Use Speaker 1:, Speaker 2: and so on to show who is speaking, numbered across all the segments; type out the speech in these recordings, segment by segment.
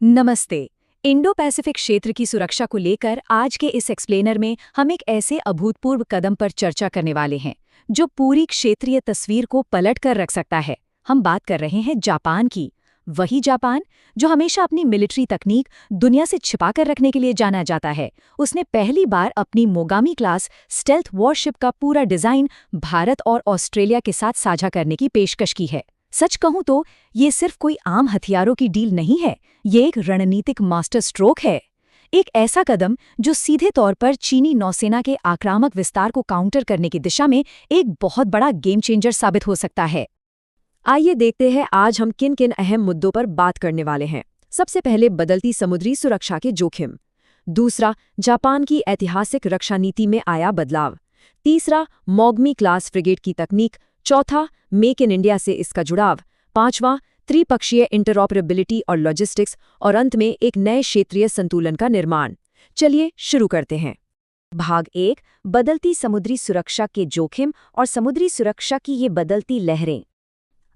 Speaker 1: नमस्ते। Indo Pacific क्षेत्र की सुरक्षा को लेकर आज के इस एक्सप्लेनर में हम एक ऐसे अभूतपूर्व कदम पर चर्चा करने वाले हैं जो पूरी क्षेत्रीय तस्वीर को पलट कर रख सकता है। हम बात कर रहे हैं जापान की। वही जापान जो हमेशा अपनी मिलिट्री तकनीक दुनिया से छिपा कर रखने के लिए जाना जाता है। उसने पहली बार अपनी मोगामी क्लास स्टेल्थ वॉरशिप का पूरा डिजाइन भारत और ऑस्ट्रेलिया के साथ साझा करने की पेशकश की है। सच कहूं तो ये सिर्फ कोई आम हथियारों की डील नहीं है, ये एक रणनीतिक मास्टर स्ट्रोक है। एक ऐसा कदम जो सीधे तौर पर चीनी नौसेना के आक्रामक विस्तार को काउंटर करने की दिशा में एक बहुत बड़ा गेम चेंजर साबित हो सकता है।
Speaker 2: आइए देखते हैं आज हम किन किन अहम मुद्दों पर बात करने वाले हैं। सबसे पहले बदलती समुद्री सुरक्षा के जोखिम। दूसरा, जापान की ऐतिहासिक रक्षा नीति में आया बदलाव। तीसरा, मोगमी क्लास फ्रिगेट की तकनीक। चौथा, मेक इन इंडिया से इसका जुड़ाव। पांचवां, त्रिपक्षीय इंटरऑपरेबिलिटी और लॉजिस्टिक्स। और अंत में एक नए क्षेत्रीय संतुलन का निर्माण। चलिए शुरू करते हैं। भाग 1, बदलती समुद्री सुरक्षा के जोखिम और समुद्री सुरक्षा की ये बदलती लहरें।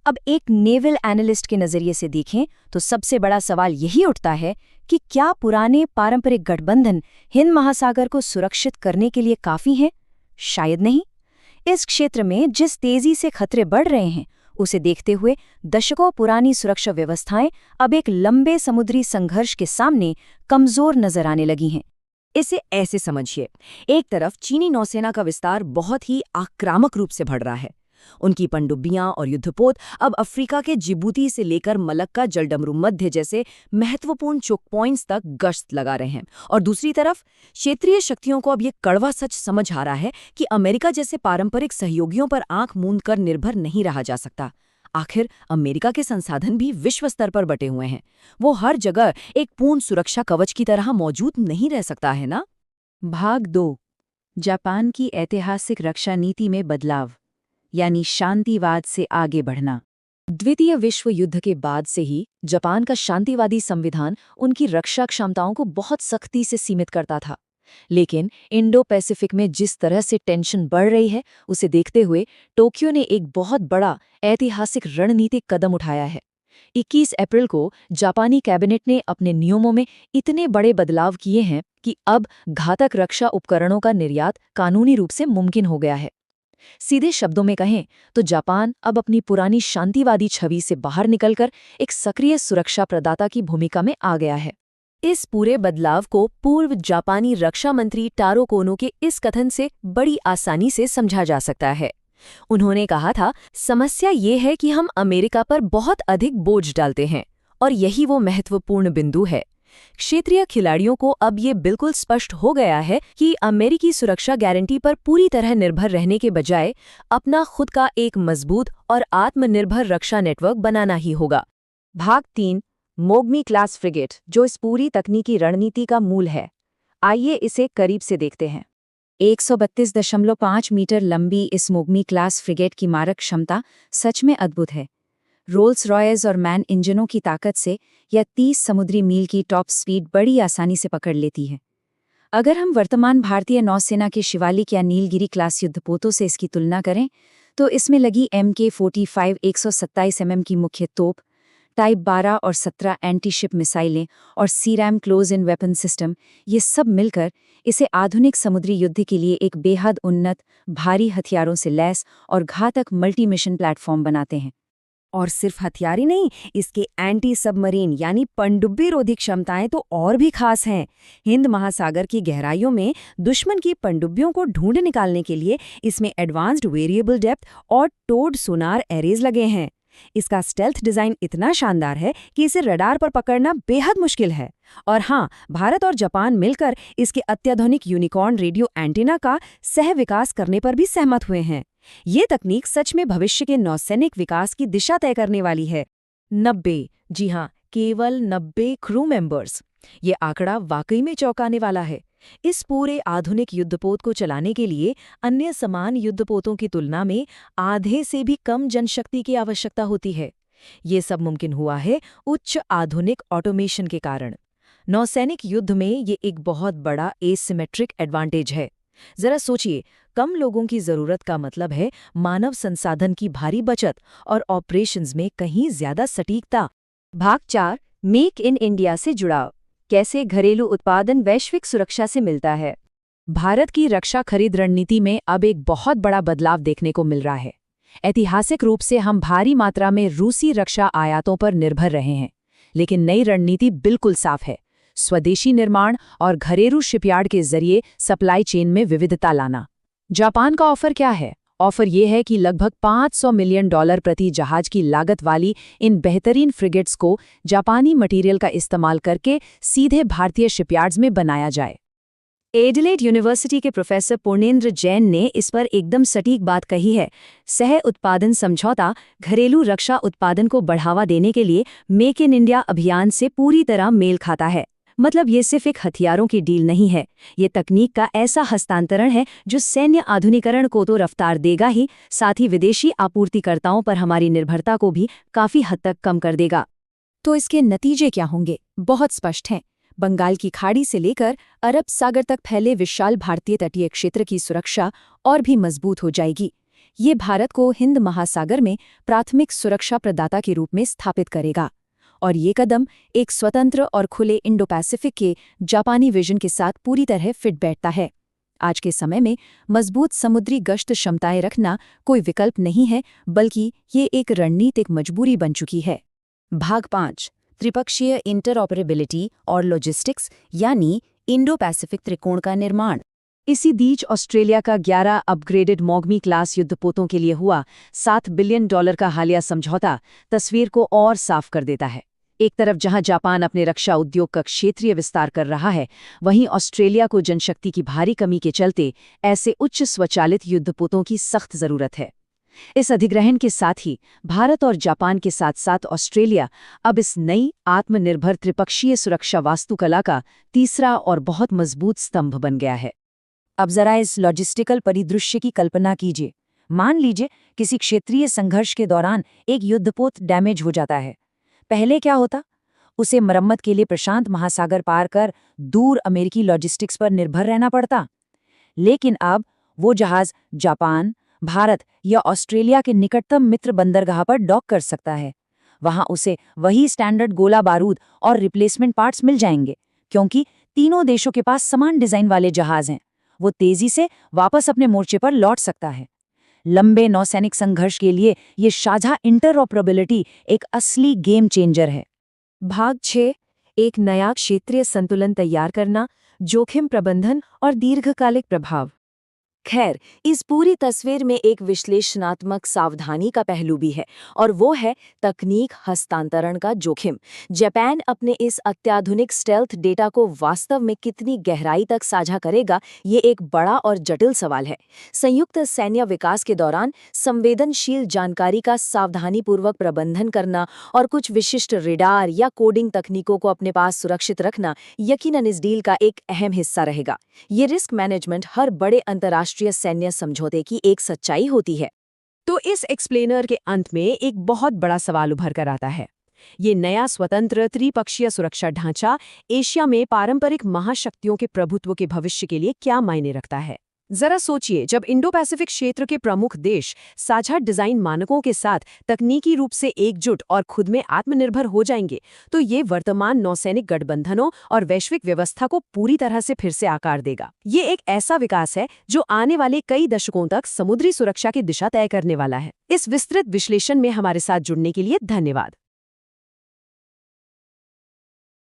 Speaker 2: अब एक नेवल एनालिस्ट के नजरिए से देखें तो सबसे बड़ा सवाल यही उठता है कि क्या पुराने पारंपरिक गठबंधन हिंद महासागर को सुरक्षित करने के लिए काफी हैं? शायद नहीं। इस क्षेत्र में जिस तेजी से खतरे बढ़ रहे हैं, उसे देखते हुए दशकों पुरानी सुरक्षा व्यवस्थाएं अब एक लंबे समुद्री संघर्ष के सामने कमजोर नजर आने लगी हैं। इसे ऐसे समझिए, एक तरफ चीनी नौसेना का विस्तार बहुत ही आक्रामक रूप से बढ़ रहा है। उनकी पनडुब्बियां और युद्धपोत अब अफ्रीका के जिबूती से लेकर मलक्का जलडमरू मध्य जैसे महत्वपूर्ण चोक पॉइंट्स तक गश्त लगा रहे हैं। और दूसरी तरफ क्षेत्रीय शक्तियों को अब ये कड़वा सच समझ आ रहा है कि अमेरिका जैसे पारंपरिक सहयोगियों पर आंख मूंद कर निर्भर नहीं रहा जा सकता। आखिर अमेरिका के संसाधन भी विश्व स्तर पर बटे हुए हैं। वो हर जगह एक पूर्ण सुरक्षा कवच की तरह मौजूद नहीं रह सकता है ना।
Speaker 1: भाग 2, जापान की ऐतिहासिक रक्षा नीति में बदलाव, यानी शांतिवाद से आगे बढ़ना।
Speaker 2: द्वितीय विश्व युद्ध के बाद से ही जापान का शांतिवादी संविधान उनकी रक्षा क्षमताओं को बहुत सख्ती से सीमित करता था। लेकिन इंडो पैसिफिक में जिस तरह से टेंशन बढ़ रही है, उसे देखते हुए टोक्यो ने एक बहुत बड़ा ऐतिहासिक रणनीतिक कदम उठाया है। 21 अप्रैल को जापानी कैबिनेट ने अपने नियमों में इतने बड़े बदलाव किए हैं कि अब घातक रक्षा उपकरणों का निर्यात कानूनी रूप से मुमकिन हो गया है। सीधे शब्दों में कहें तो जापान अब अपनी पुरानी शांतिवादी छवि से बाहर निकलकर एक सक्रिय सुरक्षा प्रदाता की भूमिका में आ गया है। इस पूरे बदलाव को पूर्व जापानी रक्षा मंत्री टारो कोनो के इस कथन से बड़ी आसानी से समझा जा सकता है। उन्होंने कहा था, समस्या ये है कि हम अमेरिका पर बहुत अधिक बोझ डालते हैं, और यही वो महत्वपूर्ण बिंदु है। क्षेत्रीय खिलाड़ियों को अब ये बिल्कुल स्पष्ट हो गया है कि अमेरिकी सुरक्षा गारंटी पर पूरी तरह निर्भर रहने के बजाय अपना खुद का एक मजबूत और आत्मनिर्भर रक्षा नेटवर्क बनाना ही होगा। भाग 3, मोगमी क्लास फ्रिगेट, जो इस पूरी तकनीकी रणनीति का मूल है। आइए इसे करीब से देखते हैं।
Speaker 1: 132.5 मीटर लंबी इस मोगमी क्लास फ्रिगेट की मारक क्षमता सच में अद्भुत है। रोल्स रॉयस और मैन इंजनों की ताकत से यह 30 समुद्री मील की टॉप स्पीड बड़ी आसानी से पकड़ लेती है। अगर हम वर्तमान भारतीय नौसेना के शिवालिक या नीलगिरी क्लास युद्धपोतों से इसकी तुलना करें, तो इसमें लगी MK-45 127 mm की मुख्य तोप, टाइप 12 और 17 एंटी-शिप मिसाइलें और सीरैम क्लोज इन वेपन सिस्टम, ये सब मिलकर इसे आधुनिक समुद्री युद्ध के लिए एक बेहद उन्नत, भारी हथियारों से लैस और घातक मल्टी मिशन प्लेटफॉर्म बनाते हैं।
Speaker 2: और सिर्फ हथियार ही नहीं, इसके एंटी सबमरीन यानी पनडुब्बी रोधी क्षमताएं तो और भी खास हैं। हिंद महासागर की गहराइयों में दुश्मन की पनडुब्बियों को ढूंढ निकालने के लिए इसमें एडवांस्ड वेरिएबल डेप्थ और टोड सोनार एरेज लगे हैं। इसका स्टेल्थ डिजाइन इतना शानदार है कि इसे रडार पर पकड़ना बेहद मुश्किल है। और हाँ, भारत और जापान मिलकर इसके अत्याधुनिक यूनिकॉर्न रेडियो एंटीना का सह विकास करने पर भी सहमत हुए हैं। ये तकनीक सच में भविष्य के नौसैनिक विकास की दिशा तय करने वाली है। 90, जी हाँ, केवल 90 क्रू मेंबर्स। ये आंकड़ा वाकई में चौंकाने वाला है। इस पूरे आधुनिक युद्धपोत को चलाने के लिए अन्य समान युद्धपोतों की तुलना में आधे से भी कम जनशक्ति की आवश्यकता होती है। ये सब मुमकिन हुआ है उच्च आधुनिक ऑटोमेशन के कारण। नौसैनिक युद्ध में ये एक बहुत बड़ा एसिमेट्रिक एडवांटेज है। जरा सोचिए, कम लोगों की जरूरत का मतलब है मानव संसाधन की भारी बचत और ऑपरेशंस में कहीं ज्यादा सटीकता।
Speaker 1: भाग 4,
Speaker 2: मेक इन इंडिया से जुड़ाव, कैसे घरेलू उत्पादन वैश्विक सुरक्षा से मिलता है।
Speaker 1: भारत की रक्षा खरीद रणनीति में अब एक बहुत बड़ा बदलाव देखने को मिल रहा है। ऐतिहासिक रूप से हम भारी मात्रा में रूसी रक्षा आयातों पर निर्भर रहे हैं, लेकिन नई रणनीति बिल्कुल साफ है: स्वदेशी निर्माण और घरेलू शिपयार्ड के जरिए सप्लाई चेन में विविधता लाना। जापान का ऑफर क्या है? ऑफर ये है कि लगभग $500 मिलियन प्रति जहाज की लागत वाली इन बेहतरीन फ्रिगेट्स को जापानी मटेरियल का इस्तेमाल करके सीधे भारतीय शिपयार्ड्स में बनाया जाए।
Speaker 2: एडिलेड यूनिवर्सिटी के प्रोफेसर पूर्णेंद्र जैन ने इस पर एकदम सटीक बात कही है। सह उत्पादन समझौता घरेलू रक्षा उत्पादन को बढ़ावा देने के लिए मेक इन इंडिया अभियान से पूरी तरह मेल खाता है। मतलब ये सिर्फ एक हथियारों की डील नहीं है, ये तकनीक का ऐसा हस्तांतरण है जो सैन्य आधुनिकीकरण को तो रफ्तार देगा ही, साथ ही विदेशी आपूर्तिकर्ताओं पर हमारी निर्भरता को भी काफी हद तक कम कर देगा।
Speaker 1: तो इसके नतीजे क्या होंगे? बहुत स्पष्ट हैं। बंगाल की खाड़ी से लेकर अरब सागर तक फैले विशाल भारतीय तटीय क्षेत्र की सुरक्षा और भी मजबूत हो जाएगी। ये भारत को हिंद महासागर में प्राथमिक सुरक्षा प्रदाता के रूप में स्थापित करेगा। और ये कदम एक स्वतंत्र और खुले इंडो पैसिफिक के जापानी विजन के साथ पूरी तरह फिट बैठता है। आज के समय में मजबूत समुद्री गश्त क्षमताएं रखना कोई विकल्प नहीं है, बल्कि ये एक रणनीतिक मजबूरी बन चुकी है।
Speaker 2: भाग 5, त्रिपक्षीय इंटरऑपरेबिलिटी और लॉजिस्टिक्स यानी इंडो पैसिफिक त्रिकोण का निर्माण। इसी बीच ऑस्ट्रेलिया का 11 अपग्रेडेड मॉगमी क्लास युद्धपोतों के लिए हुआ $7 बिलियन का हालिया समझौता तस्वीर को और साफ कर देता है। एक तरफ जहां जापान अपने रक्षा उद्योग का क्षेत्रीय विस्तार कर रहा है, वहीं ऑस्ट्रेलिया को जनशक्ति की भारी कमी के चलते ऐसे उच्च स्वचालित युद्धपोतों की सख्त जरूरत है। इस अधिग्रहण के साथ ही भारत और जापान के साथ साथ ऑस्ट्रेलिया अब इस नई आत्मनिर्भर त्रिपक्षीय सुरक्षा वास्तुकला का तीसरा और बहुत मजबूत स्तंभ बन गया है। अब जरा इस लॉजिस्टिकल परिदृश्य की कल्पना कीजिए। मान लीजिए किसी क्षेत्रीय संघर्ष के दौरान एक युद्धपोत डैमेज हो जाता है। पहले क्या होता? उसे मरम्मत के लिए प्रशांत महासागर पार कर दूर अमेरिकी लॉजिस्टिक्स पर निर्भर रहना पड़ता। लेकिन अब वो जहाज जापान, भारत या ऑस्ट्रेलिया के निकटतम मित्र बंदरगाह पर डॉक कर सकता है। वहां उसे वही स्टैंडर्ड गोला बारूद और रिप्लेसमेंट पार्ट्स मिल जाएंगे, क्योंकि तीनों देशों के पास समान डिजाइन वाले जहाज हैं। वो तेजी से वापस अपने मोर्चे पर लौट सकता है। लंबे नौसैनिक संघर्ष के लिए ये साझा इंटरऑपरेबिलिटी एक असली गेम चेंजर है। भाग 6, एक नया क्षेत्रीय संतुलन तैयार करना, जोखिम प्रबंधन और दीर्घकालिक प्रभाव। खैर, इस पूरी तस्वीर में एक विश्लेषणात्मक सावधानी का पहलू भी है, और वो है तकनीक हस्तांतरण का जोखिम। जापान अपने इस अत्याधुनिक स्टेल्थ डेटा को वास्तव में कितनी गहराई तक साझा करेगा, ये एक बड़ा और जटिल सवाल है। संयुक्त सैन्य विकास के दौरान संवेदनशील जानकारी का सावधानीपूर्वक प्रबंधन करना और कुछ विशिष्ट रेडार या कोडिंग तकनीकों को अपने पास सुरक्षित रखना यकीनन इस डील का एक अहम हिस्सा रहेगा। ये रिस्क मैनेजमेंट हर बड़े अंतर्राष्ट्रीय सैन्य समझौते की एक सच्चाई होती है।
Speaker 1: तो इस एक्सप्लेनर के अंत में एक बहुत बड़ा सवाल उभर कर आता है। ये नया स्वतंत्र त्रिपक्षीय सुरक्षा ढांचा एशिया में पारंपरिक महाशक्तियों के प्रभुत्व के भविष्य के लिए क्या मायने रखता है? जरा सोचिए, जब इंडो पैसिफिक क्षेत्र के प्रमुख देश साझा डिजाइन मानकों के साथ तकनीकी रूप से एकजुट और खुद में आत्मनिर्भर हो जाएंगे, तो ये वर्तमान नौसैनिक गठबंधनों और वैश्विक व्यवस्था को पूरी तरह से फिर से आकार देगा। ये एक ऐसा विकास है जो आने वाले कई दशकों तक समुद्री सुरक्षा की दिशा तय करने वाला है। इस विस्तृत विश्लेषण में हमारे साथ जुड़ने के लिए धन्यवाद।